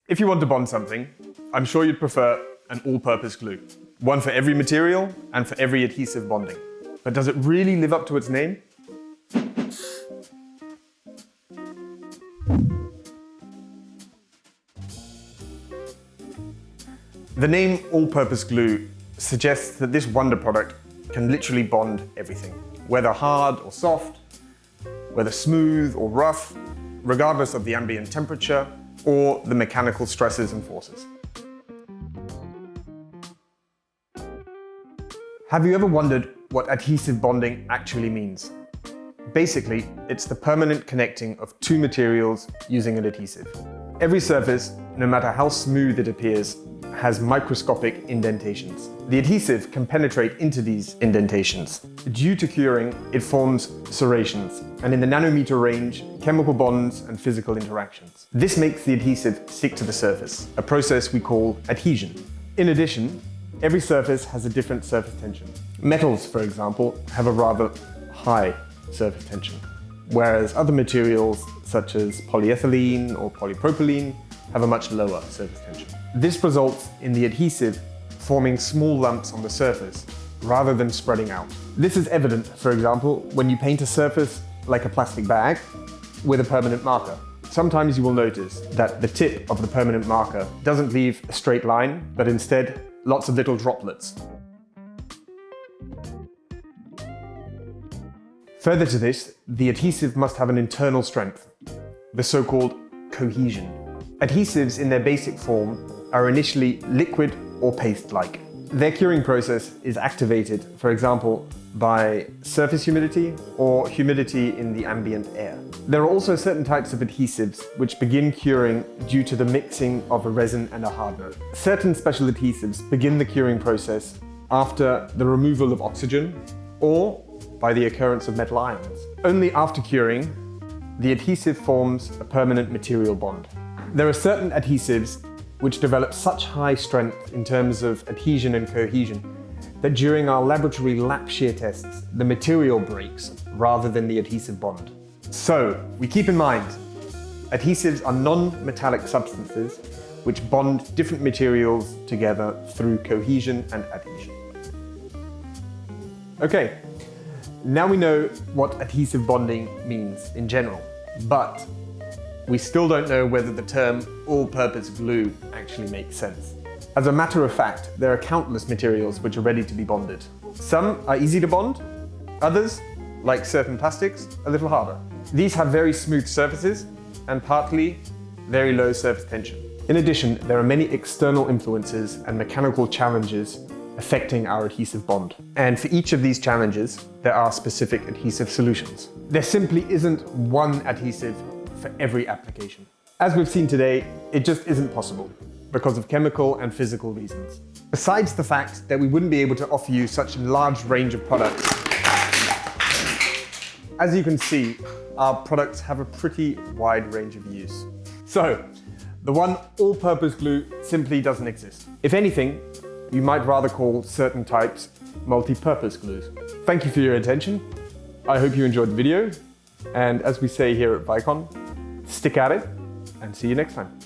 If you want to bond something, I'm sure you'd prefer an all-purpose glue. One for every material and for every adhesive bonding. But does it really live up to its name? The name all-purpose glue suggests that this wonder product can literally bond everything, whether hard or soft, whether smooth or rough, regardless of the ambient temperature or the mechanical stresses and forces. Have you ever wondered what adhesive bonding actually means? Basically, it's the permanent connecting of two materials using an adhesive. Every surface, no matter how smooth it appears, has microscopic indentations. The adhesive can penetrate into these indentations. Due to curing, it forms serrations, and in the nanometer range, chemical bonds and physical interactions. This makes the adhesive stick to the surface, a process we call adhesion. In addition, every surface has a different surface tension. Metals, for example, have a rather high surface tension, whereas other materials such as polyethylene or polypropylene have a much lower surface tension. This results in the adhesive forming small lumps on the surface rather than spreading out. This is evident, for example, when you paint a surface like a plastic bag with a permanent marker. Sometimes you will notice that the tip of the permanent marker doesn't leave a straight line, but instead lots of little droplets. Further to this, the adhesive must have an internal strength, the so-called cohesion. Adhesives in their basic form are initially liquid or paste-like. Their curing process is activated, for example, by surface humidity or humidity in the ambient air. There are also certain types of adhesives which begin curing due to the mixing of a resin and a hardener. Certain special adhesives begin the curing process after the removal of oxygen or by the occurrence of metal ions. Only after curing, the adhesive forms a permanent material bond. There are certain adhesives which develop such high strength in terms of adhesion and cohesion that during our laboratory lap shear tests, the material breaks rather than the adhesive bond. So, we keep in mind, adhesives are non-metallic substances which bond different materials together through cohesion and adhesion. Okay, now we know what adhesive bonding means in general, but we still don't know whether the term all-purpose glue actually makes sense. As a matter of fact, there are countless materials which are ready to be bonded. Some are easy to bond, others, like certain plastics, a little harder. These have very smooth surfaces and partly very low surface tension. In addition, there are many external influences and mechanical challenges affecting our adhesive bond. And for each of these challenges, there are specific adhesive solutions. There simply isn't one adhesive for every application. As we've seen today, it just isn't possible because of chemical and physical reasons. Besides the fact that we wouldn't be able to offer you such a large range of products, as you can see, our products have a pretty wide range of use. So, the one all-purpose glue simply doesn't exist. If anything, you might rather call certain types multi-purpose glues. Thank you for your attention. I hope you enjoyed the video. And as we say here at Vicon, stick at it and see you next time.